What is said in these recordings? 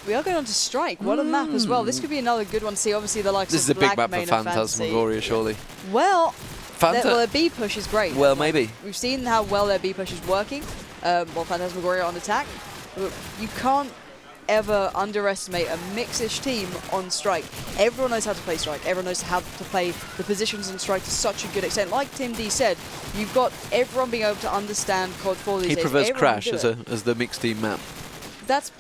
we are going on to Strike. What a map as well. This could be another good one to see. Obviously, the likes this of is a big map BlackMain for and Pansy. Phantasmagoria, surely. Well, their B push is great. Well, maybe. We've seen how well their B push is working. While Phantasmagoria on attack. But you can't ever underestimate a mix-ish team on Strike. Everyone knows how to play Strike. Everyone knows how to play the positions on Strike to such a good extent. Like Tim D said, you've got everyone being able to understand CoD4 these days. He prefers Everyone Crash as the mixed team map. That's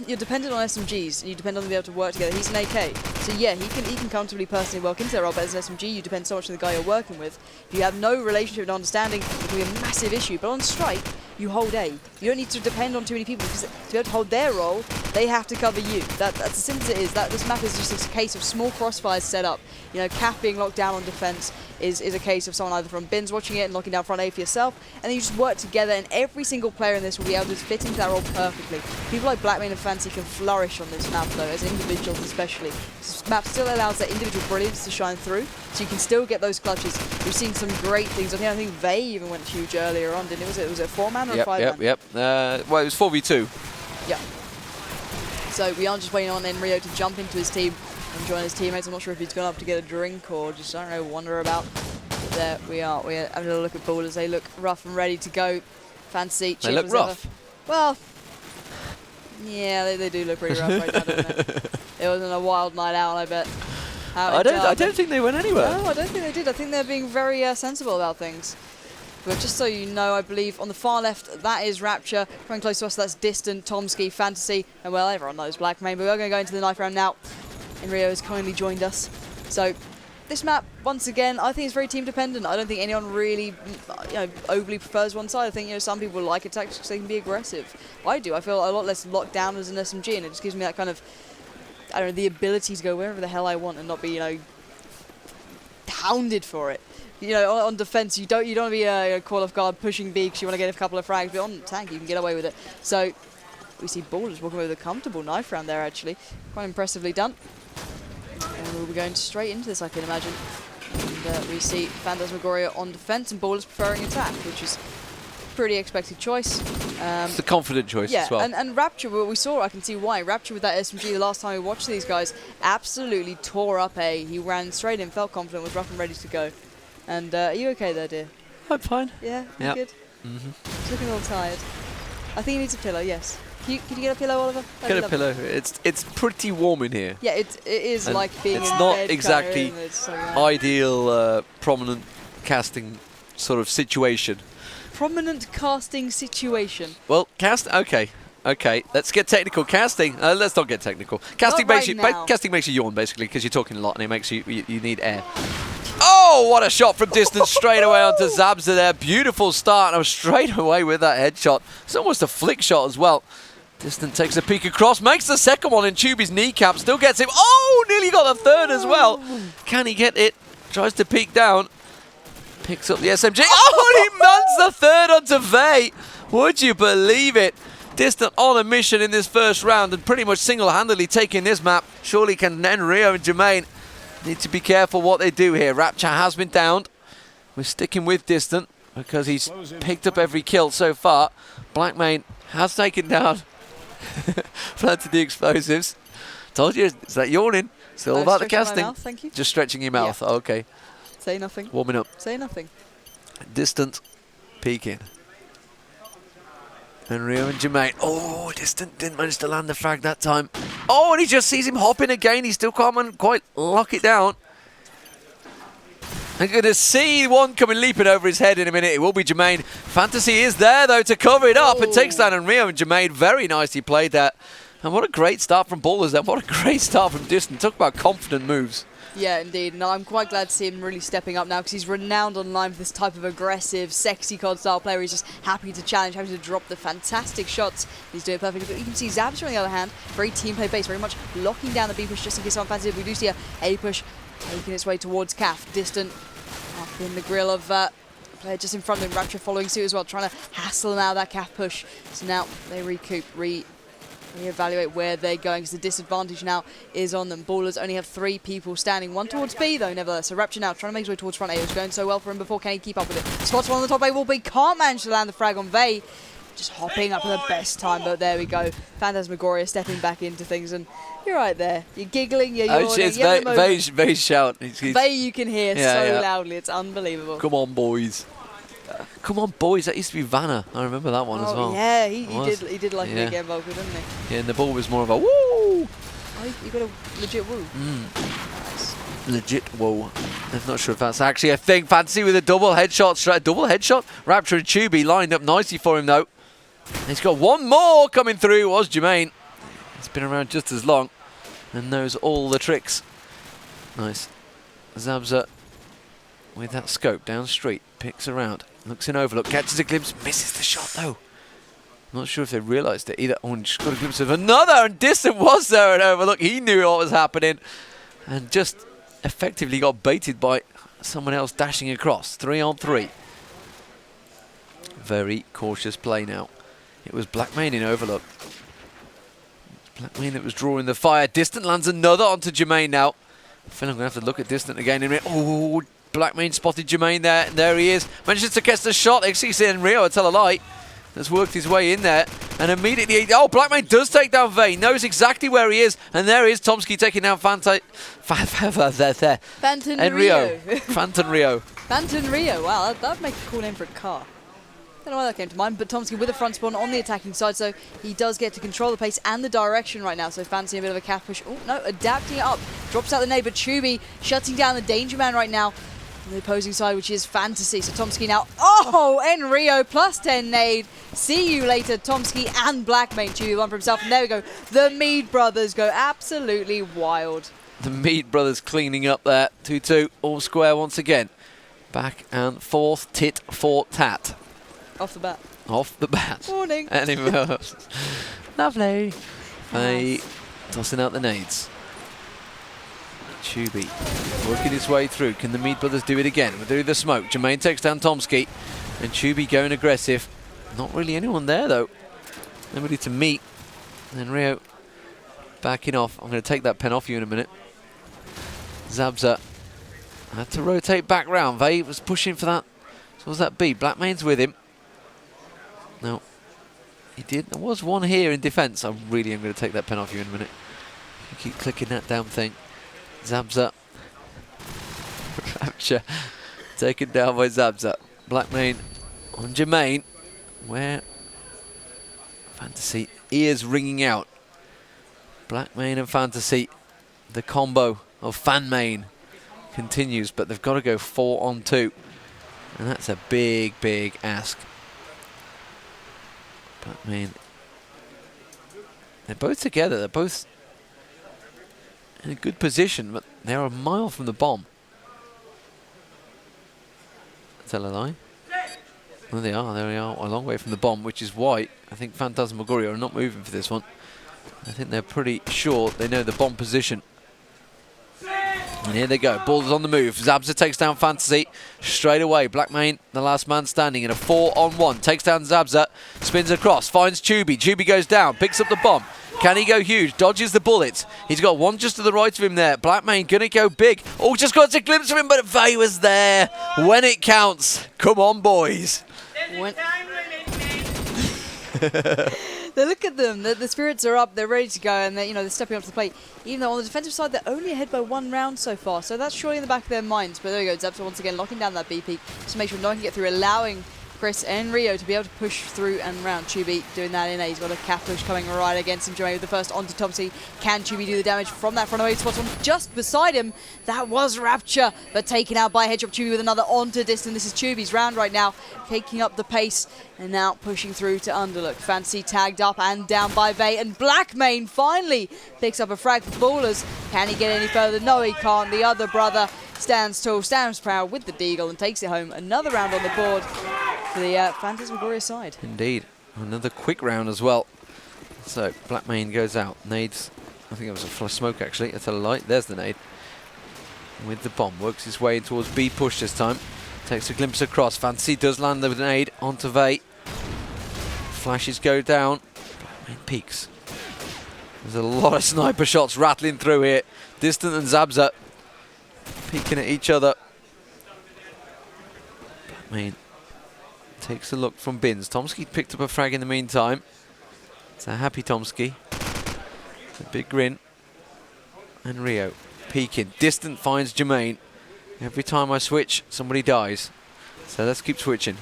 you're dependent on SMGs, and you depend on them being able to work together. He's an AK, so yeah, he can comfortably personally work into that role. But as an SMG, you depend so much on the guy you're working with. If you have no relationship and understanding, it can be a massive issue. But on Strike, you hold A. You don't need to depend on too many people because to be able to hold their role, they have to cover you. That's as simple as it is. This map is just a case of small crossfires set up. You know, Calf being locked down on defense is a case of someone either from bins watching it and locking down front A for yourself, and then you just work together, and every single player in this will be able to fit into that role perfectly. People like BlackMain and Pansy can flourish on this map though, as individuals especially. This map still allows their individual brilliance to shine through, so you can still get those clutches. We've seen some great things. I think Vey even went huge earlier on, didn't it? Was it a 4-man or a 5-man? Yep. Well, it was 4v2. Yep. So we are just waiting on Enrio to jump into his team and join his teammates. I'm not sure if he's gone up to get a drink or just, I don't know, wander about. But there we are. We're having a look at ballerS. They look rough and ready to go. Fancy. They look rough. Well, yeah, they do look pretty rough right now, don't they? It wasn't a wild night out, I bet. I don't think they went anywhere. No, I don't think they did. I think they're being very sensible about things. But just so you know, I believe on the far left, that is Rapture. Coming close to us, that's Distant, Tomsky, Fantasy, and well, everyone knows BlackMain. But we're going to go into the knife round now. Enrio has kindly joined us. So this map, once again, I think it's very team dependent. I don't think anyone really, overly prefers one side. I think some people like attacks because they can be aggressive. I do. I feel a lot less locked down as an SMG, and it just gives me that kind of, I don't know, the ability to go wherever the hell I want and not be, hounded for it. On defense, you don't want to be caught off guard pushing B because you want to get a couple of frags, but on tank you can get away with it. So we see ballerS walking away with a comfortable knife round there, actually. Quite impressively done. And we'll be going straight into this, I can imagine. And we see Phantasmagoria on defense and ballerS preferring attack, which is a pretty expected choice. It's a confident choice as well. And Rapture, we saw, I can see why. Rapture with that SMG, the last time we watched these guys, absolutely tore up A. He ran straight in, felt confident, was rough and ready to go. And are you okay there, dear? I'm fine. Yeah? You good? Just looking a little tired. I think he needs a pillow, yes. Can you get a pillow, Oliver? Get a pillow. It's pretty warm in here. Yeah, it is and like being it's in not bed exactly kind of, so ideal prominent casting sort of situation. Prominent casting situation. Well, okay, let's get technical. Casting, let's not get technical. Casting makes you yawn, basically, because you're talking a lot and it makes you need air. Oh, what a shot from distance straight away onto Zabza there. Beautiful start, and I was straight away with that headshot. It's almost a flick shot as well. Distant takes a peek across, makes the second one in Tubi's kneecap, still gets him. Oh, nearly got the third as well. Can he get it? Tries to peek down. Picks up the SMG. Oh, and he mounts the third onto Vey. Would you believe it? Distant on a mission in this first round and pretty much single-handedly taking this map. Surely can Enrio and Jermaine need to be careful what they do here. Rapture has been downed. We're sticking with Distant because he's picked up every kill so far. BlackMain has taken down planted the explosives. Told you, it's that yawning. It's all about the casting. Mouth, thank you. Just stretching your mouth. Yeah. Okay. Say nothing. Warming up. Say nothing. Distant peeking. Enrio and Jermaine. Oh, Distant didn't manage to land the frag that time. Oh, and he just sees him hopping again. He still can't quite lock it down. I'm going to see one coming leaping over his head in a minute. It will be Jermaine. Fantasy is there, though, to cover it up. It takes down Enrio and Jermaine. Very nicely played that. And what a great start from ballerS there. What a great start from Distant. Talk about confident moves. Yeah, indeed. No, I'm quite glad to see him really stepping up now because he's renowned online for this type of aggressive, sexy COD style player. He's just happy to challenge, happy to drop the fantastic shots. He's doing it perfectly. But you can see Zabza on the other hand, very team play based, very much locking down the B push just in case someone fancies it. We do see a push making its way towards Calf. Distant up in the grill of player just in front of him. Rapture following suit as well, trying to hassle him out of that Calf push. So now they recoup, reevaluate where they're going because the disadvantage now is on them. ballerS only have 3 people standing, one towards B though, nevertheless. So Rapture now trying to make his way towards front A. It was going so well for him before. Can he keep up with it? Spots one on the top A will be. Can't manage to land the frag on Vey. just hopping up at the best time, but there we go. Phantasmagoria stepping back into things, and you're right there. You're giggling, you're yawning. It's Vei's shout. Vei you can hear loudly. It's unbelievable. Come on, boys. Come on, boys. That used to be Vanna. I remember that one as well. Yeah, he did like a game vocal, didn't he? Yeah, and the ball was more of a woo. Oh, you got a legit woo. Nice. Legit woo. I'm not sure if that's actually a thing. Pansy with a double headshot. Rapture and Tubi lined up nicely for him, though. He's got one more coming through. Was Jermaine. He's been around just as long and knows all the tricks. Nice. Zabza with that scope down street. Picks around. Looks in overlook. Catches a glimpse. Misses the shot, though. Not sure if they realised it either. Oh, and just got a glimpse of another. And Distant was there at overlook. He knew what was happening. And just effectively got baited by someone else dashing across. 3-on-3. Very cautious play now. It was Blackmane in overlook. Blackmane that was drawing the fire. Distant lands another onto Jermaine now. I feel I'm going to have to look at Distant again in a minute. Oh, Blackmane spotted Jermaine there. And there he is. Manages to catch the shot. XCC and Rio, I tell a lie. Has worked his way in there. And immediately, Blackmane does take down Vei. Knows exactly where he is. And there is Tomsky taking down Phanton Rio. Phantom Rio. Phantom Rio. Wow, that'd make a cool name for a car. Don't know why that came to mind, but Tomsky with a front spawn on the attacking side, so he does get to control the pace and the direction right now. So Fancy a bit of a calf push. Oh, no, adapting it up. Drops out the nade, but Tubi shutting down the Danger Man right now on the opposing side, which is Fantasy. So Tomsky now, and Rio plus 10 nade. See you later, Tomsky and Blackmane. Tubi one for himself, and there we go. The Mead brothers go absolutely wild. The Mead brothers cleaning up there. 2-2, all square once again. Back and forth, tit for tat. Off the bat. Off the bat. Morning. Lovely. Vei tossing out the nades. Tubi working his way through. Can the Mead brothers do it again? Through the smoke. Jermaine takes down Tomsky. And Tubi going aggressive. Not really anyone there, though. Nobody to meet. And Rio backing off. I'm going to take that pen off you in a minute. Zabza had to rotate back round. Vei was pushing for that. So was that B? Blackmane's with him. No, he did. There was one here in defence. I really am going to take that pen off you in a minute. You keep clicking that damn thing. Zabza. Rapture. Taken down by Zabza. Blackmane on Jermaine. Where? Fantasy. Ears ringing out. Blackmane and Fantasy. The combo of Fanmane continues, but they've got to go 4-on-2. And that's a big, big ask. Blackmane. They're both together. They're both in a good position, but they're a mile from the bomb. Tell a lie. Well, they are. There they are, a long way from the bomb, which is why I think Phantasmagoria are not moving for this one. I think they're pretty sure they know the bomb position. And here they go. Ball's on the move. Zabza takes down Fantasy straight away. Blackmane, the last man standing in a 4-on-1. Takes down Zabza. Spins across. Finds Tubi. Tubi goes down. Picks up the bomb. Can he go huge? Dodges the bullets. He's got one just to the right of him there. Blackmane gonna go big. Oh, just got a glimpse of him, but Vei was there. When it counts. Come on, boys. Look at them. The spirits are up. They're ready to go, and they're stepping up to the plate. Even though on the defensive side, they're only ahead by 1 round so far, so that's surely in the back of their minds. But there we go. Zabza once again locking down that B peak to make sure no one can get through, allowing Chris and Rio to be able to push through and round. Tubi doing that in A. He's got a calf push coming right against him. Jermaine with the first onto Tomsky. Can Tubi do the damage from that front away spot on just beside him? That was Rapture, but taken out by Headshot. Tubi with another onto Distant. This is Tubi's round right now, taking up the pace and now pushing through to underlook. Fancy tagged up and down by Vei, and Blackmane finally picks up a frag for ballerS. Can he get any further? No, he can't. The other brother stands tall, stands proud with the deagle and takes it home. Another round on the board for the Phantasmagoria side. Indeed. Another quick round as well. So Blackmane goes out. Nades. I think it was a flash smoke actually. That's a light. There's the nade. With the bomb. Works his way towards B push this time. Takes a glimpse across. Fancy does land the nade onto Vei. Flashes go down. Blackmane peeks. There's a lot of sniper shots rattling through here. Distant and Zabza peeking at each other. Blackmane Takes a look from Bins. Tomsky picked up a frag in the meantime. It's a happy Tomsky. A big grin. And Rio peeking. Distant finds Jermaine. Every time I switch, somebody dies. So let's keep switching.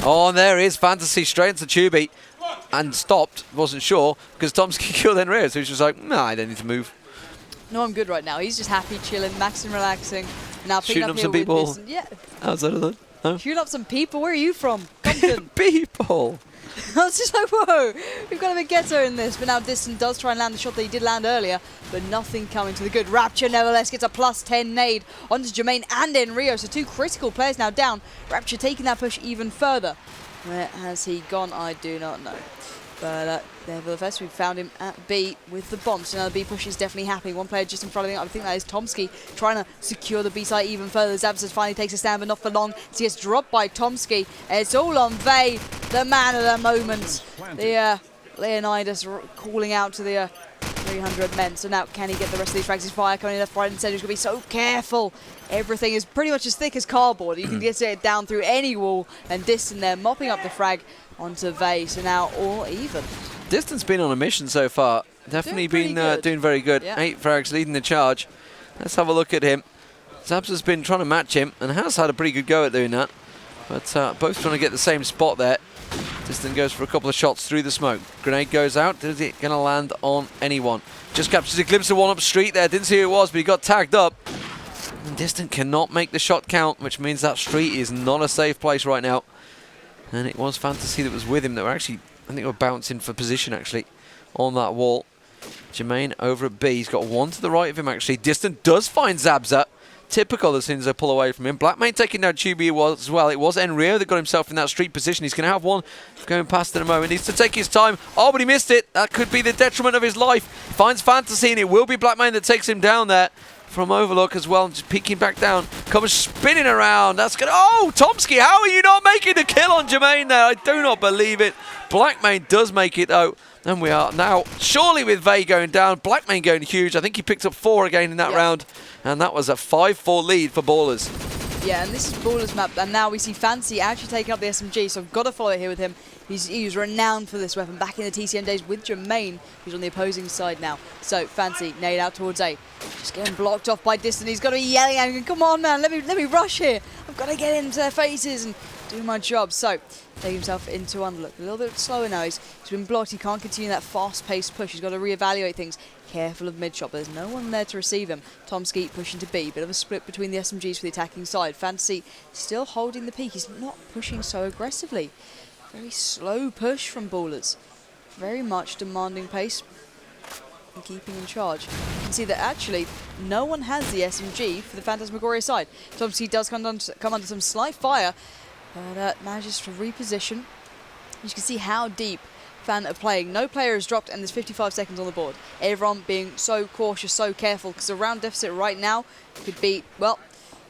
Oh, and there is Phantasy straight into Tubi. And stopped. Wasn't sure. Because Tomsky killed Rio. So he's just like, nah, I don't need to move. No, I'm good right now. He's just happy, chilling, maxing, relaxing. Now picking Shooting up up some people. Yeah. Outside of that. No? Shooting up some people. Where are you from? Compton. People. I was just like, whoa, we've got a bit ghetto in this. But now Distant does try and land the shot that he did land earlier, but nothing coming to the good. Rapture nevertheless gets a +10 nade onto Jermaine and Enrio, so 2 critical players now down. Rapture taking that push even further. Where has he gone? I do not know. But nevertheless, we found him at B with the bomb. So now the B push is definitely happening. One player just in front of him. I think that is Tomsky trying to secure the B side even further. Zabzas finally takes a stand, but not for long. So he gets dropped by Tomsky. It's all on Vey, the man of the moment. The Leonidas calling out to the 300 men. So now can he get the rest of these frags? His fire coming in left, right and centre. He's going to be so careful. Everything is pretty much as thick as cardboard. You can get it down through any wall, and Distant there mopping up the frag onto Vey. So now all even. Distance been on a mission so far. Definitely been doing very good. Yeah. 8 frags leading the charge. Let's have a look at him. Zabs has been trying to match him and has had a pretty good go at doing that. But both trying to get the same spot there. Distant goes for a couple of shots through the smoke. Grenade goes out. Is it going to land on anyone? Just captures a glimpse of one up street there. Didn't see who it was, but he got tagged up. And Distant cannot make the shot count, which means that street is not a safe place right now. And it was Phantasy that was with him that were actually, I think they were bouncing for position actually on that wall. Jermaine over at B. He's got one to the right of him actually. Distant does find Zabza. Typical as soon as they pull away from him. Blackmane taking down Tubi as well. It was Enrio that got himself in that street position. He's going to have one going past in a moment. Needs to take his time. Oh, but he missed it. That could be the detriment of his life. Finds Phantasy and it will be Blackmane that takes him down there from Overlook as well. Just peeking back down. Comes spinning around. That's good. Oh, Tomsky, how are you not making the kill on Jermaine there? I do not believe it. Blackmane does make it though. And we are now surely with Vey going down. Blackmane going huge. I think he picked up 4 again in that round. And that was a 5-4 lead for ballerS. Yeah, and this is ballerS map. And now we see Fancy actually taking up the SMG. So I've got to follow it here with him. He was renowned for this weapon back in the TCM days with Jermaine, who's on the opposing side now. So Fancy nade out towards A. Just getting blocked off by Distant. He's got to be yelling at him. Come on, man, let me rush here. I've got to get into their faces and do my job. So take himself into Underlook. A little bit slower now. He's been blocked. He can't continue that fast-paced push. He's got to reevaluate things. Careful of mid-shot, but there's no one there to receive him. Tomsky pushing to B. Bit of a split between the SMGs for the attacking side. Fantasy still holding the peak. He's not pushing so aggressively. Very slow push from ballerS. Very much demanding pace and keeping in charge. You can see that actually no one has the SMG for the Phantasmagoria side. Tomsky does come under some slight fire, but manages to reposition. You can see how deep Fan are playing. No player has dropped and there's 55 seconds on the board. Everyone being so cautious, so careful, because the round deficit right now could be, well,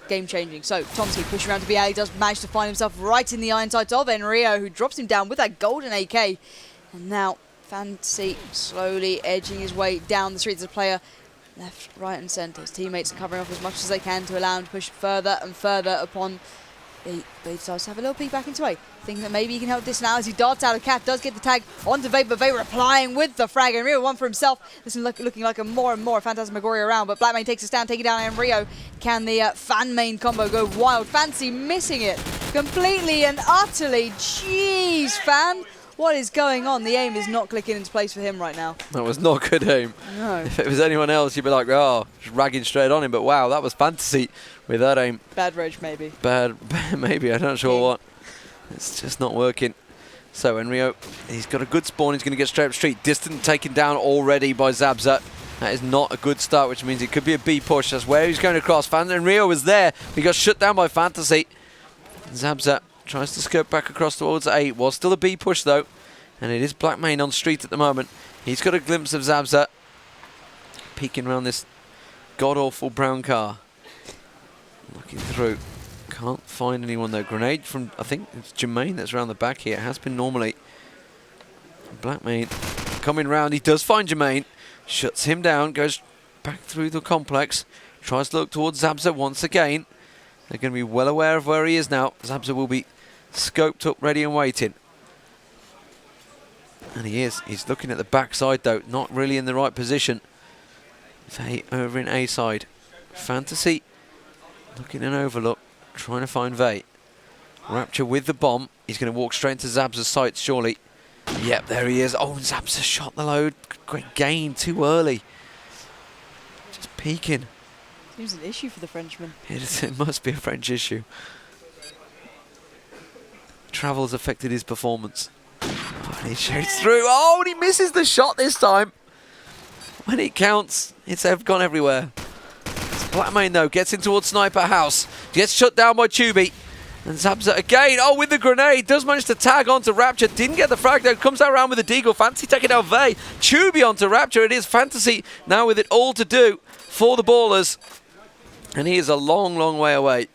game-changing. So Tomsky pushing around to BA. He does manage to find himself right in the iron sights of Enrio, who drops him down with that golden AK. And now Fantasy slowly edging his way down the streets as a player. Left, right and centre. His teammates are covering off as much as they can to allow him to push further and further upon B. But he decides to have a little peek back into A. Thinking that maybe he can help this now as he darts out of Cat. Does get the tag onto Vey, but Vey replying with the frag. And Rio one for himself. This is looking like a more and more Phantasmagoria round. But Blackmane takes a stand, taking down Enrio. Can the fan main combo go wild? Fancy missing it completely and utterly. Jeez, Fan. What is going on? The aim is not clicking into place for him right now. That was not good aim. No. If it was anyone else, you'd be like, oh, just ragging straight on him. But wow, that was Fantasy with that aim. Bad rage, maybe. Bad, maybe. I'm not sure what. It's just not working. So Enrio, he's got a good spawn. He's going to get straight up street. Distant taken down already by Zabza. That is not a good start, which means it could be a B push. That's where he's going across. Enrio was there. He got shut down by Fantasy. Zabza tries to skirt back across towards A. Was still a B push though. And it is Blackmane on street at the moment. He's got a glimpse of Zabza peeking around this god-awful brown car. Looking through. Can't find anyone though. Grenade from, I think it's Jermaine that's around the back here. It has been normally. Blackmane coming round. He does find Jermaine. Shuts him down. Goes back through the complex. Tries to look towards Zabza once again. They're going to be well aware of where he is now. Zabza will be scoped up, ready and waiting. And he is. He's looking at the backside though, not really in the right position. Vay over in A side. Fantasy looking an overlook, trying to find Vay. Rapture with the bomb. He's going to walk straight into Zabza's sights, surely. Yep, there he is. Oh, and Zabza shot the load. Great gain, too early. Just peeking. Seems an issue for the Frenchman. It must be a French issue. Travel's affected his performance. Oh, and he shoots through. Oh, and he misses the shot this time. When it counts, it's gone everywhere. Blackmane, though, gets in towards Sniper House. Gets shut down by Tubi. And Zabza again, oh, with the grenade, does manage to tag onto Rapture, didn't get the frag though, comes out around with the deagle, Fantasy taking out Vay, Tubi onto Rapture, it is Fantasy now with it all to do for the ballers. And he is a long, long way away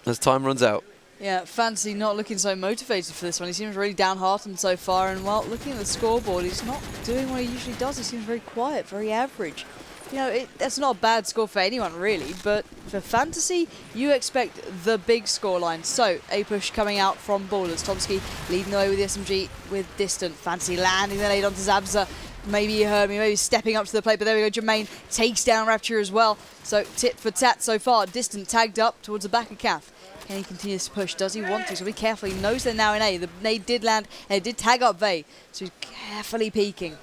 as time runs out. Yeah, Fantasy not looking so motivated for this one. He seems really downhearted so far, and while looking at the scoreboard, he's not doing what he usually does. He seems very quiet, very average. You know, that's not a bad score for anyone, really, but for Fantasy, you expect the big scoreline. So, a push coming out from ballers. Tomsky leading the way with the SMG with Distant. Fantasy landing the nade onto Zabza. Maybe you heard me, maybe stepping up to the plate, but there we go. Jermaine takes down Rapture as well. So, tit for tat so far. Distant tagged up towards the back of Cath. Can he continue to push? Does he want to? So be careful. He knows they're now in A. The nade did land, and it did tag up Vay. So he's carefully peeking.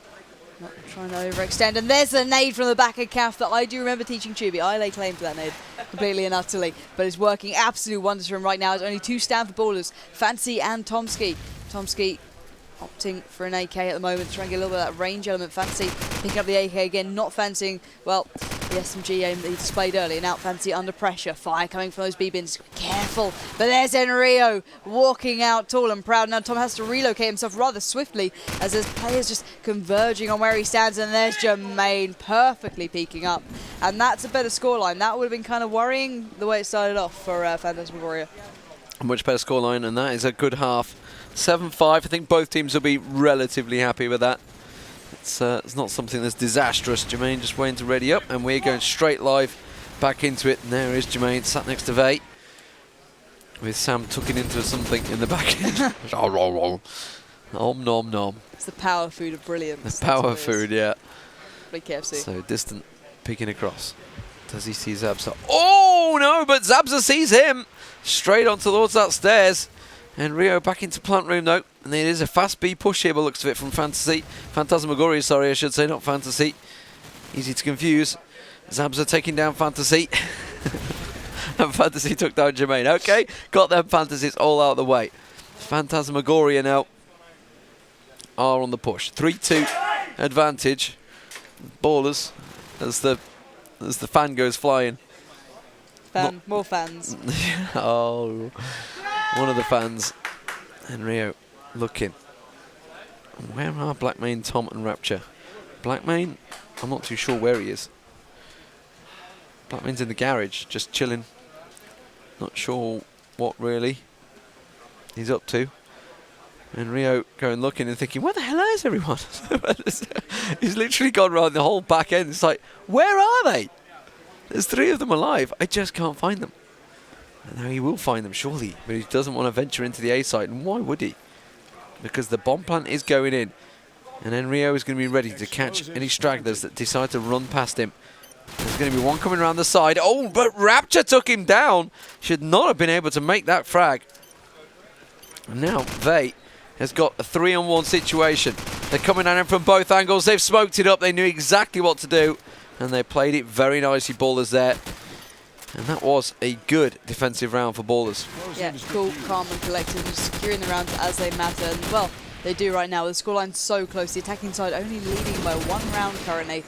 Not trying to overextend. And there's a nade from the back of Cath that I do remember teaching Tubi. I lay claim to that nade completely and utterly. But it's working absolute wonders for him right now. There's only two Stanford ballers, Fantasy and Tomsky. Tomsky opting for an AK at the moment, trying to get a little bit of that range element. Fantasy picking up the AK again, not fancying, well, the SMG aim that he displayed earlier. Now Fantasy under pressure. Fire coming from those B-bins. Careful. But there's Enrio walking out tall and proud. Now Tom has to relocate himself rather swiftly as there's players just converging on where he stands. And there's Jermaine perfectly peeking up. And that's a better scoreline. That would have been kind of worrying the way it started off for Phantasmagoria. A much better scoreline, and that is a good half. 7-5. I think both teams will be relatively happy with that. It's not something that's disastrous. Jermaine just waiting to ready up, and we're going straight live back into it. And there is Jermaine sat next to Vay, with Sam tucking into something in the back end. Om nom nom. It's the power food of brilliance. The power food, yeah. Big KFC. So Distant picking across. Does he see Zabza? Oh no, but Zabza sees him straight on towards that stairs. And Rio back into plant room though, and it is a fast B push here by the looks of it from Phantasmagoria, sorry I should say, not Fantasy. Easy to confuse. Zabza taking down Fantasy. And Fantasy took down Jermaine. Okay, got them Fantasies all out of the way. Phantasmagoria now are on the push. 3-2 advantage. Ballers as the fan goes flying. More fans. Oh. One of the fans, and Rio looking. Where are Blackmane, Tom and Rapture? Blackmane, I'm not too sure where he is. Blackmane's in the garage, just chilling. Not sure what really he's up to. And Rio going looking and thinking, where the hell is everyone? He's literally gone around the whole back end. It's like, where are they? There's 3 of them alive. I just can't find them. Now he will find them, surely, but he doesn't want to venture into the A site, and why would he? Because the bomb plant is going in, and then Rio is going to be ready to catch any stragglers that decide to run past him. There's going to be one coming around the side. Oh, but Rapture took him down. Should not have been able to make that frag. And now Vay has got a 3-on-1 situation. They're coming at him from both angles. They've smoked it up. They knew exactly what to do, and they played it very nicely, ballers there. And that was a good defensive round for ballers. Yeah, cool, calm and collected, and securing the rounds as they matter. And well, they do right now. The scoreline's so close. The attacking side only leading by 1 round currently.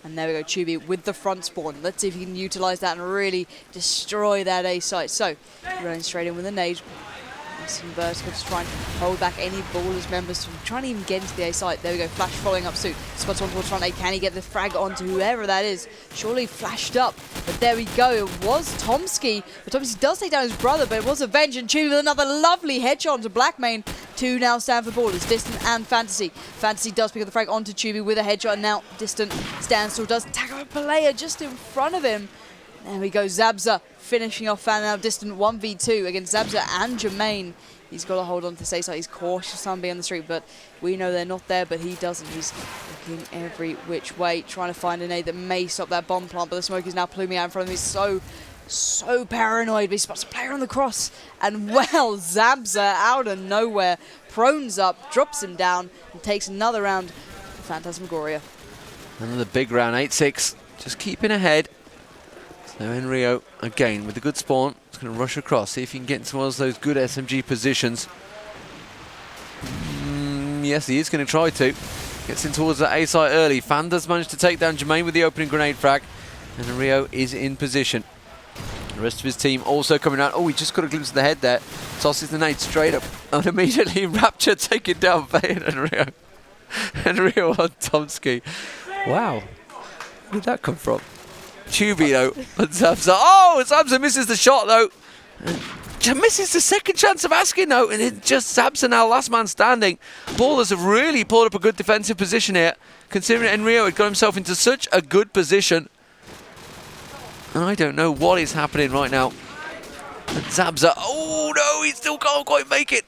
And there we go, Tubi with the front spawn. Let's see if he can utilise that and really destroy that A site. So, running straight in with a nade. Nice and vertical to try and hold back any ballers members from trying to even get into the A site. There we go, Flash following up suit. Spots on towards front A. Can he get the frag onto whoever that is? Surely flashed up. But there we go. It was Tomsky. But Tomsky does take down his brother, but it was Avenge, and Tubi with another lovely headshot onto Blackmane. 2 now stand for ballers, Distant and Fantasy. Fantasy does pick up the frag onto Tubi with a headshot, and now Distant stands still, does tag up a player just in front of him. There we go, Zabza finishing off Fan now. Distant 1v2 against Zabza and Jermaine. He's got to hold on to the safe side. He's cautious on being on the street, but we know they're not there, but he doesn't. He's looking every which way, trying to find a nade that may stop that bomb plant, but the smoke is now pluming out in front of him. He's so paranoid, but he spots a player on the cross, and well, Zabza out of nowhere, prones up, drops him down, and takes another round for Phantasmagoria. Another big round, 8-6, just keeping ahead. So Enrio, again, with a good spawn, is going to rush across, see if he can get into one of those good SMG positions. Yes, he is going to try to. Gets in towards the A site early. Fan does manage to take down Jermaine with the opening grenade frag, and Enrio is in position. The rest of his team also coming out. Oh, he just got a glimpse of the head there. Tosses the nade straight up, and immediately Rapture taking down Vay and Enrio. Enrio on Tomsky. Wow, where did that come from? Tubi though, and Zabza. Oh, Zabza misses the shot though. Misses the second chance of asking though, and it's just Zabza now, last man standing. ballerS have really pulled up a good defensive position here, considering Enrio had got himself into such a good position. I don't know what is happening right now. And Zabza, oh no, he still can't quite make it.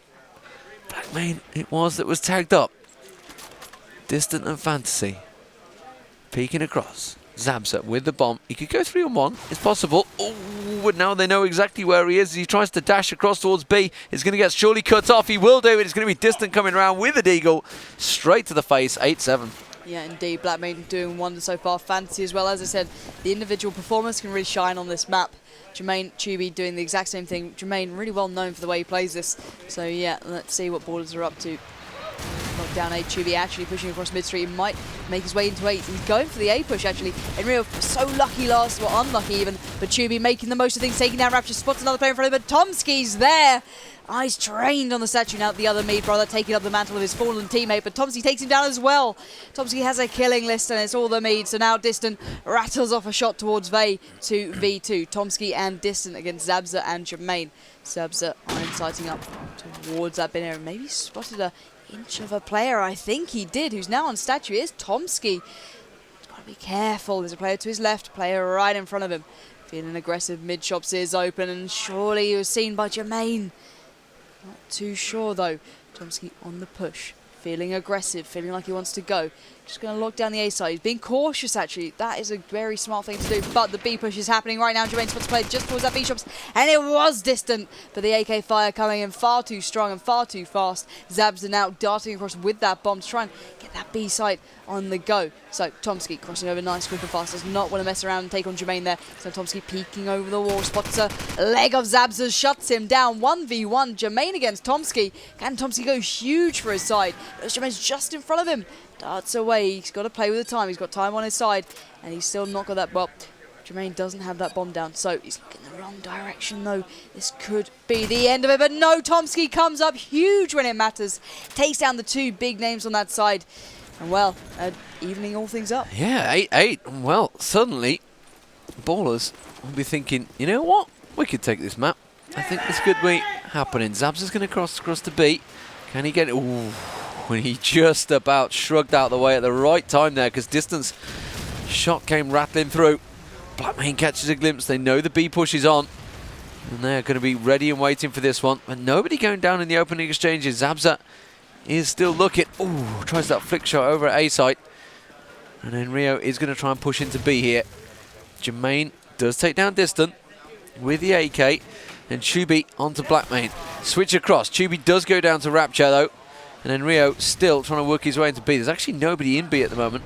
Blackmane, it was that was tagged up. Distant and Fantasy. Peeking across. Zabza with the bomb. He could go 3-on-1. It's possible. Oh, but now they know exactly where he is. He tries to dash across towards B. It's going to get surely cut off. He will do it. It's going to be Distant coming around with a deagle. Straight to the face. 8-7. Yeah, indeed. Blackmane doing wonders so far. Fantasy as well. As I said, the individual performance can really shine on this map. Jermaine, Tubi doing the exact same thing. Jermaine really well known for the way he plays this. So yeah, let's see what ballerS are up to. Down A, Tubi actually pushing across mid-street. He might make his way into 8. He's going for the A push actually. Enrio so lucky last, well unlucky even, but Tubi making the most of things, taking down Rapture, spots another player in front of him, but Tomsky's there. Eyes trained on the statue now. The other Mead brother taking up the mantle of his fallen teammate, but Tomsky takes him down as well. Tomsky has a killing list and it's all the Mead, so now Distant rattles off a shot towards Vay 2v2. Tomsky and Distant against Zabza and Jermaine. Zabza iron sighting up towards that bin area, maybe spotted a inch of a player, I think he did, who's now on statue. It is Tomsky. He's got to be careful. There's a player to his left, player right in front of him. Feeling aggressive, mid-shops is open, and surely he was seen by Jermaine. Not too sure though. Tomsky on the push, feeling aggressive, feeling like he wants to go. Just going to lock down the A side. He's being cautious actually. That is a very smart thing to do, but the B push is happening right now. Jermaine spots play just towards that B shops, and it was Distant, but the AK fire coming in far too strong and far too fast. Zabza now darting across with that bomb to try and get that B site on the go. So Tomsky crossing over nice, quick and fast, does not want to mess around and take on Jermaine there. So Tomsky peeking over the wall, spots a leg of Zabza, shuts him down. 1v1, Jermaine against Tomsky. Can Tomsky go huge for his side? Jermaine's just in front of him. Darts away, he's got to play with the time. He's got time on his side, and he's still not got that bomb. Jermaine doesn't have that bomb down, so he's looking in the wrong direction though. This could be the end of it, but no, Tomsky comes up huge when it matters. Takes down the two big names on that side. And well, evening all things up. Yeah, 8-8. Well, suddenly, ballerS will be thinking, you know what? We could take this map. I think this could be happening. Zabza's going to cross the B. Can he get it? Ooh. When he just about shrugged out the way at the right time there, because Distance shot came rattling through. Blackmane catches a glimpse. They know the B push is on, and they're going to be ready and waiting for this one. But nobody going down in the opening exchanges. Zabza is still looking. Ooh, tries that flick shot over at A site, and then Rio is going to try and push into B here. Jermaine does take down Distant with the AK, and Tubi onto Blackmane. Switch across. Tubi does go down to Rapture though. And then Rio still trying to work his way into B. There's actually nobody in B at the moment,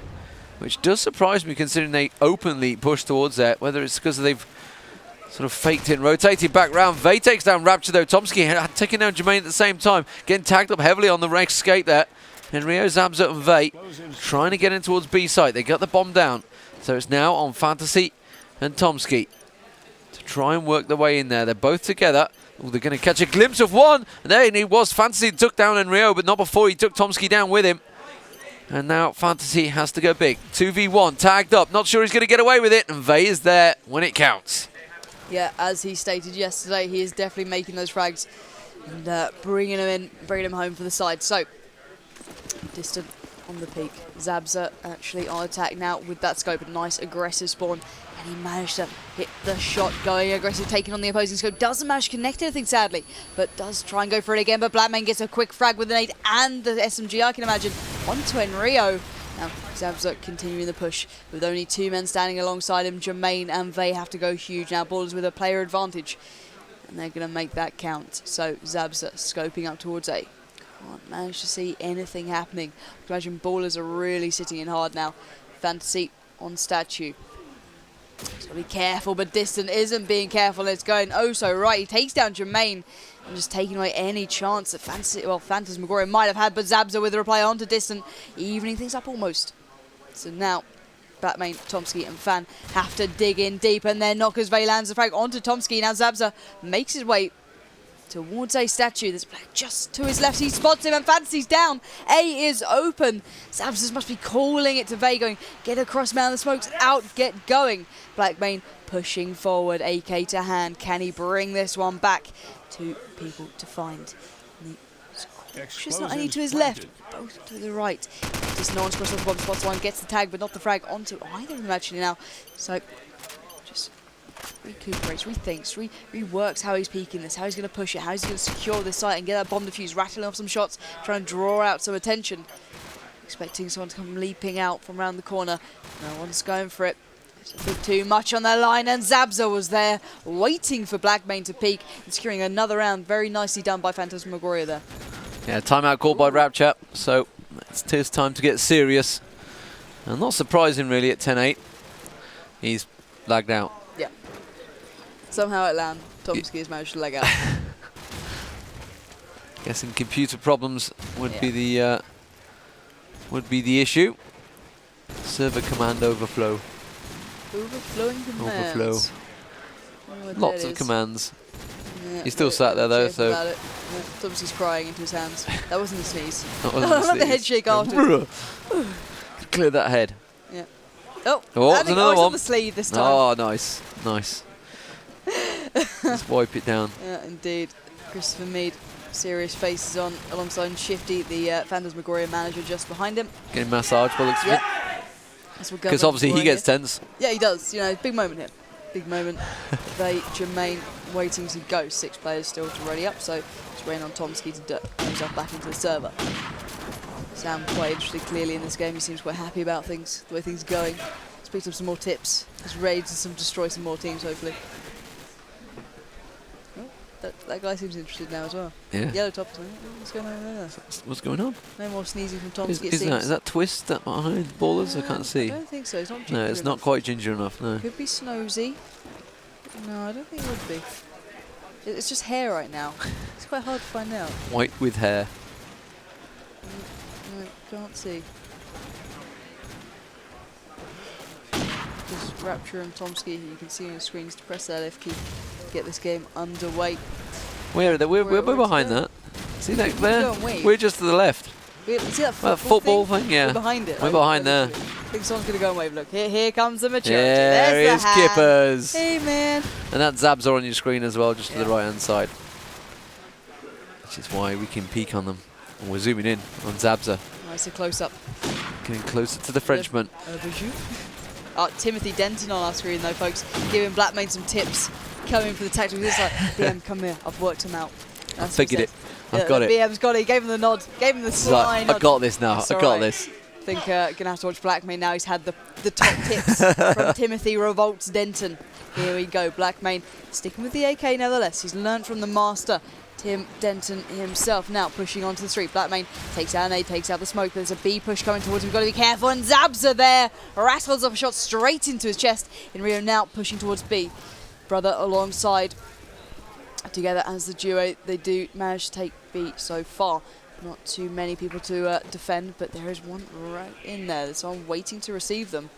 which does surprise me considering they openly push towards there. Whether it's because they've sort of faked it and rotated back round. Vay takes down Rapture though. Tomsky taking down Jermaine at the same time. Getting tagged up heavily on the escape there. And Rio, Zabza and Vay trying to get in towards B site. They got the bomb down. So it's now on Fantasy and Tomsky to try and work their way in there. They're both together. Oh, they're going to catch a glimpse of one. And there he was. Fantasy took down Enrio, but not before he took Tomsky down with him. And now Fantasy has to go big. 2v1, tagged up. Not sure he's going to get away with it. And Vay is there when it counts. Yeah, as he stated yesterday, he is definitely making those frags and bringing him in, bringing him home for the side. So, Distant on the peak. Zabza actually on attack now with that scope. A nice aggressive spawn. Can he manage to hit the shot, going aggressive, taking on the opposing scope? Doesn't manage to connect anything, sadly, but does try and go for it again. But Blackman gets a quick frag with the nade and the SMG, I can imagine, onto Enrio. Now, Zabza continuing the push with only 2 men standing alongside him. Jermaine and Vey have to go huge now. ballerS with a player advantage, and they're going to make that count. So Zabza scoping up towards A. Can't manage to see anything happening. I can imagine ballerS are really sitting in hard now. Fantasy on statue. So be careful, but Distant isn't being careful. It's going oh so right. He takes down Jermaine and just taking away any chance that Phantasmagoria might have had, but Zabza with a reply onto Distant, evening things up almost. So now Batman, Tomsky and Fan have to dig in deep, and then Knockers Vey lands the frag onto Tomsky. Now Zabza makes his way towards a statue. There's a player just to his left. He spots him and Fantasy's down. A is open. Zabza must be calling it to Vey, going, get across, man. The smoke's out. Get going. Blackbane pushing forward. AK to hand. Can he bring this one back? 2 people to find. Just not only to his left, both to the right. Just no one's crossed off the bomb. Spots one, gets the tag, but not the frag onto either of them actually now. So just recuperates, rethinks, reworks how he's peeking this, how he's going to push it, how he's going to secure this site and get that bomb defused, rattling off some shots, trying to draw out some attention. Expecting someone to come leaping out from around the corner. No one's going for it. It's a bit too much on their line, and Zabza was there waiting for Blackbane to peek and securing another round. Very nicely done by Phantasmagoria there. Yeah, timeout called by Rapture, so it's his time to get serious. And not surprising really at 10-8. He's lagged out. Yeah. Somehow at LAN, Tomsky has managed to lag out. Guessing computer problems would be the issue. Server command overflow. Overflowing commands. Overflow. Lots of commands. Yeah, He's still sat there though, so. Yeah, Tomsky's crying into his hands. That wasn't a sneeze. That wasn't a sneeze. The head shake after. Clear that head. Yeah. Oh, there's another one. On the sleeve this time. Oh, nice, nice. Let's wipe it down. Yeah, indeed. Christopher Mead, serious faces on alongside Shifty, the Phantasmagoria manager just behind him. Getting massaged by the looks of it. Because obviously he gets tense. Yeah, he does. You know, big moment here. Big moment. Jermaine waiting to go. 6 players still to ready up, so it's waiting on Tomsky to get himself back into the server. Sam quite interested clearly in this game. He seems quite happy about things, the way things are going. He's picked up some more tips. He's ready to destroy some more teams, hopefully. Oh, that guy seems interested now as well. Yeah. Yellow top. What's going on over there? What's going on? No more sneezing from Tomsky. Is that twist that behind ballerS? I can't see. I don't think so. It's not ginger No, it's not quite ginger enough. No. Could be Snosy. No, I don't think it would be. It's just hair right now. It's quite hard to find out. White with hair. No, can't see. Just Rapture and Tomsky, you can see on the screens, to press that F key, get this game underway. We're behind that. See that there? We're just to the left. See that football thing? Yeah. We're behind it. We're behind there. I think someone's going to go and wave. Look, here comes the maturity. Yeah, there's the Kippers. Hey, man. And that Zabs are on your screen as well, just to the right-hand side. Which is why we can peek on them. And we're zooming in on Zabza. Nice, a close-up. Getting closer to the Frenchman. Timothy Denton on our screen, though, folks. Giving Blackmane some tips. Coming for the tactics. He's like, BM, come here. I've worked him out. I figured it. I've got it. BM's got it. He gave him the nod. Gave him the sly nod. I got this now. I got this. I think going to have to watch Blackmane now. He's had the top tips from Timothy Revolts Denton. Here we go. Blackmane sticking with the AK nevertheless. He's learned from the master, Tim Denton himself. Now pushing onto the street. Blackmane takes out an A, takes out the smoke. There's a B push coming towards him. We've got to be careful. And Zabza there rattles off a shot straight into his chest. In Rio now pushing towards B. Brother alongside. Together as the duo, they do manage to take B so far. Not too many people to defend, but there is one right in there. There's someone waiting to receive them.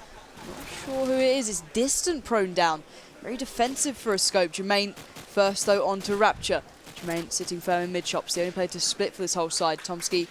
Not sure who it is. It's Distant prone down. Very defensive for a scope. Jermaine first, though, onto Rapture. Jermaine sitting firm in mid-shops. The only player to split for this whole side. Tomsky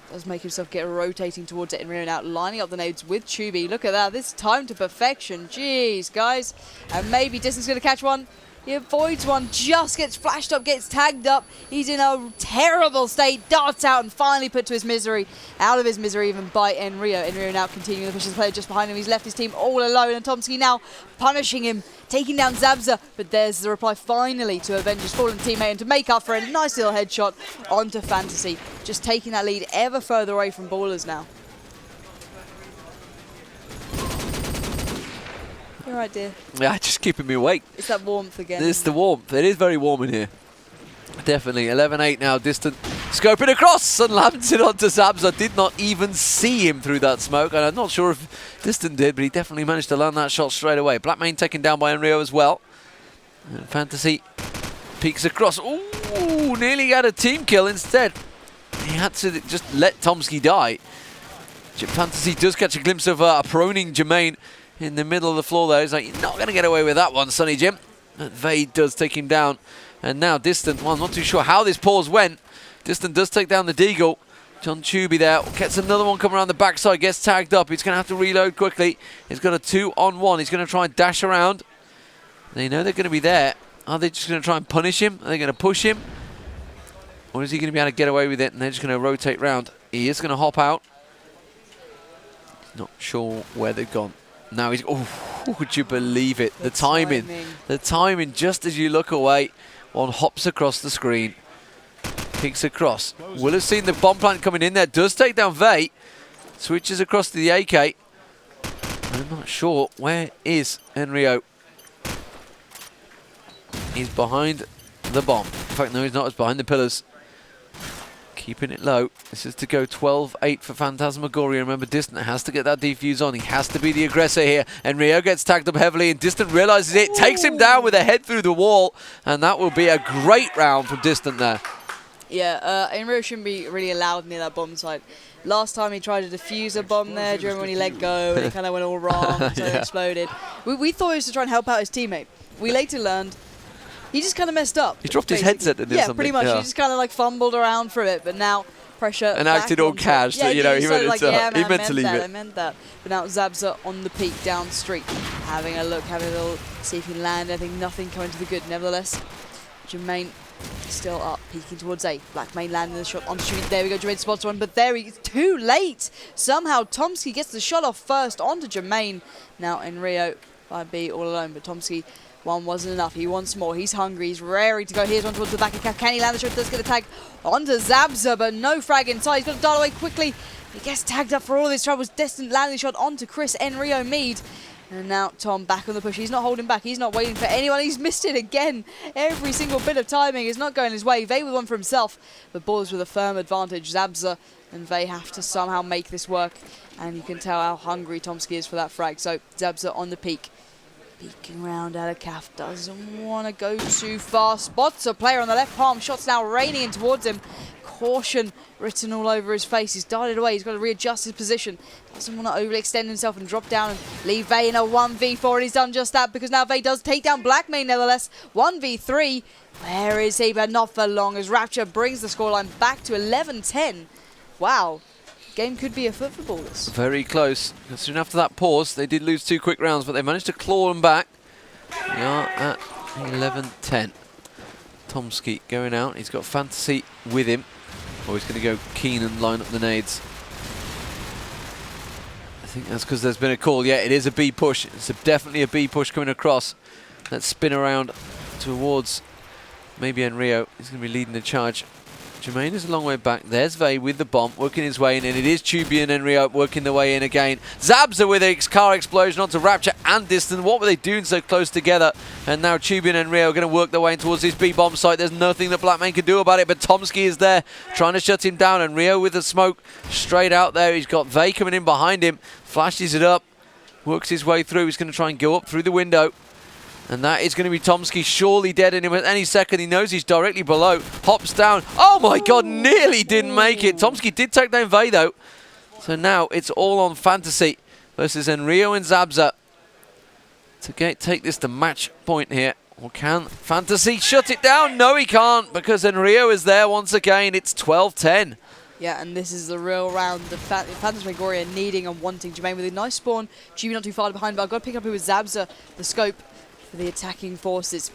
does make himself get rotating towards it. And Rio now lining up the nades with Tubi. Look at that. This time to perfection. Jeez, guys. And maybe Distance going to catch one. He avoids one, just gets flashed up, gets tagged up. He's in a terrible state, darts out and finally put to his misery. Out of his misery even by Enrio. Enrio now continuing to push his player just behind him. He's left his team all alone and Tomsky now punishing him, taking down Zabza. But there's the reply finally to avenge his fallen teammate and to make up for a nice little headshot onto Fantasy. Just taking that lead ever further away from ballerS now. You're right, dear. Yeah, just keeping me awake. It's that warmth again. It's the warmth. It is very warm in here. Definitely. 11-8 now. Distant scoping across and lands it onto Zabza. Did not even see him through that smoke. And I'm not sure if Distant did, but he definitely managed to land that shot straight away. Blackmane taken down by Enrio as well. And Fantasy peeks across. Ooh, nearly got a team kill instead. He had to just let Tomsky die. Fantasy does catch a glimpse of a proning Jermaine in the middle of the floor there. He's like, you're not going to get away with that one, Sonny Jim. But Vade does take him down. And now Distant, well, I'm not too sure how this pause went. Distant does take down the Deagle. John Tubey there gets another one coming around the backside, gets tagged up. He's going to have to reload quickly. He's got a 2-on-1. He's going to try and dash around. They know they're going to be there. Are they just going to try and punish him? Are they going to push him? Or is he going to be able to get away with it and they're just going to rotate round? He is going to hop out. Not sure where they've gone. Now he's, oh, would you believe it? The timing, just as you look away, one hops across the screen, peeks across. Will have seen the bomb plant coming in there, does take down Vay, switches across to the AK. I'm not sure, where is Enrio? He's behind the bomb. In fact, no, he's not, he's behind the pillars. Keeping it low. This is to go 12-8 for Phantasmagoria. Remember, Distant has to get that defuse on. He has to be the aggressor here. And Rio gets tagged up heavily, and Distant realizes it. Takes him down with a head through the wall. And that will be a great round from Distant there. Yeah, Enrio shouldn't be really allowed near that bomb site. Last time he tried to defuse a bomb there during when he let go, and it kind of went all wrong, so it exploded. We thought he was to try and help out his teammate. We later learned he just kind of messed up. He dropped his headset and did something. Pretty much. Yeah. He just kind of like fumbled around for it, but now pressure. And acted all cash. Yeah, you know, he meant like, yeah, man, he meant to leave it. I meant that. But now Zabza on the peak down street, having a look, having a little, see if he can land anything. Nothing coming to the good. Nevertheless, Jermaine still up, peeking towards A. Blackmane landing the shot on street. There we go. Jermaine spots one, but there he's too late. Somehow Tomsky gets the shot off first onto Jermaine. Now Enrio by B all alone, but Tomsky. One wasn't enough. He wants more. He's hungry. He's raring to go. Here's one towards the back of Cap. Can he land the shot? Does get a tag onto Zabza, but no frag inside. He's got to dart away quickly. He gets tagged up for all his troubles. Distant landing the shot onto Chris Enrio Mead. And now Tom back on the push. He's not holding back. He's not waiting for anyone. He's missed it again. Every single bit of timing is not going his way. Vay with one for himself. But ballerS with a firm advantage. Zabza and Vay have to somehow make this work. And you can tell how hungry Tomsky is for that frag. So Zabza on the peak. Peeking round out of Calf, doesn't want to go too far. Spots a player on the left palm. Shots now raining in towards him. Caution written all over his face. He's darted away. He's got to readjust his position. Doesn't want to overextend himself and drop down and leave Vay in a 1v4. And he's done just that because now Vay does take down Blackmane nevertheless. 1v3. Where is he? But not for long as Rapture brings the scoreline back to 11-10. Wow. Game could be afoot for ballerS. Very close. Soon after that pause, they did lose 2 quick rounds, but they managed to claw them back. We are at 11-10. Tomsky going out. He's got Fantasy with him. Or he's going to go keen and line up the nades. I think that's because there's been a call. Yeah, it is a B push. It's definitely a B push coming across. Let's spin around towards maybe Enrio. He's going to be leading the charge. Jermaine is a long way back. There's Vay with the bomb, working his way in, and it is Tubey and Enrio working their way in again. Zabza with a car explosion onto Rapture and Distant. What were they doing so close together? And now Tubey and Enrio are going to work their way in towards this B-bomb site. There's nothing that Blackmane can do about it, but Tomsky is there trying to shut him down, and Rio with the smoke straight out there. He's got Vay coming in behind him, flashes it up, works his way through. He's going to try and go up through the window. And that is going to be Tomsky surely dead in him at any second. He knows he's directly below. Hops down. Oh my god, nearly didn't make it. Tomsky did take down Vay though. So now it's all on Fantasy versus Enrio and Zabza to take this to match point here. Or can Fantasy shut it down? No, he can't because Enrio is there once again. It's 12-10. Yeah, and this is the real round. The Phantasmagoria needing and wanting Jermaine with a nice spawn. Tubey not too far behind, but I've got to pick up who was Zabza, the scope for the attacking forces.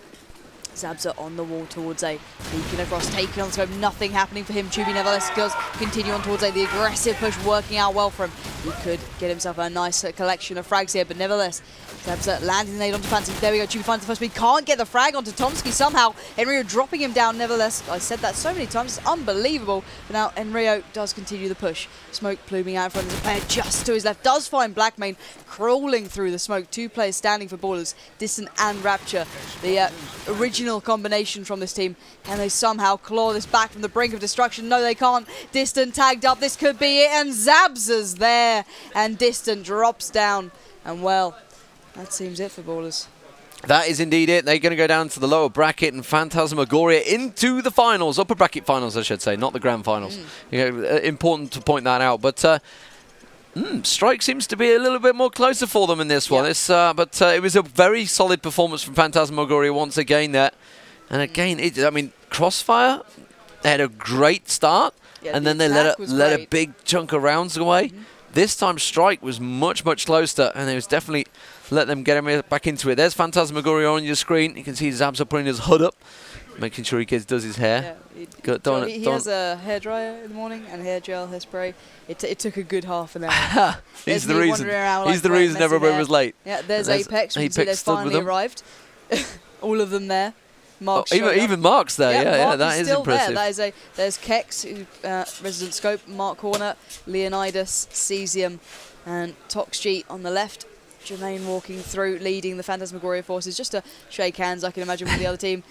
Zabza on the wall towards A. Beacon across, taking on the scope, nothing happening for him. Chuby nevertheless does continue on towards A. The aggressive push working out well for him. He could get himself a nice collection of frags here, but nevertheless, Zabza landing the nade onto Pansy. There we go, Chuby finds the first speed, can't get the frag onto Tomsky somehow. Enrio dropping him down nevertheless. I said that so many times, it's unbelievable. But now Enrio does continue the push. Smoke pluming out in front of the player just to his left. Does find Blackmane crawling through the smoke. 2 players standing for ballerS, Distant and Rapture. The original combination from this team. Can they somehow claw this back from the brink of destruction? No, they can't. Distant tagged up. This could be it. And Zabza's there. And Distant drops down. And well, that seems it for ballerS. That is indeed it. They're going to go down to the lower bracket and Phantasmagoria into the finals. Upper bracket finals, I should say, not the grand finals. You know, important to point that out. But Strike seems to be a little bit more closer for them in this one. But it was a very solid performance from Phantasmagoria once again there. And again, I mean, Crossfire, they had a great start. Yeah, and then they let a big chunk of rounds away. This time, Strike was much, much closer, and it was definitely let them get him back into it. There's Phantasmagoria on your screen. You can see Zabza putting his hood up, making sure he does his hair. Yeah, he has a hairdryer in the morning and hair gel, hairspray. It took a good half an hour. He's the reason. He's the reason everybody was late. Yeah, there's Apex. You can see they've finally arrived. All of them there. Even Mark's there. Yeah, Mark that is still impressive. There. There's Kex, Resident Scope, Mark Horner, Leonidas, Cesium, and Toxg on the left. Jermaine walking through, leading the Phantasmagoria forces, just to shake hands, I can imagine, with the other team.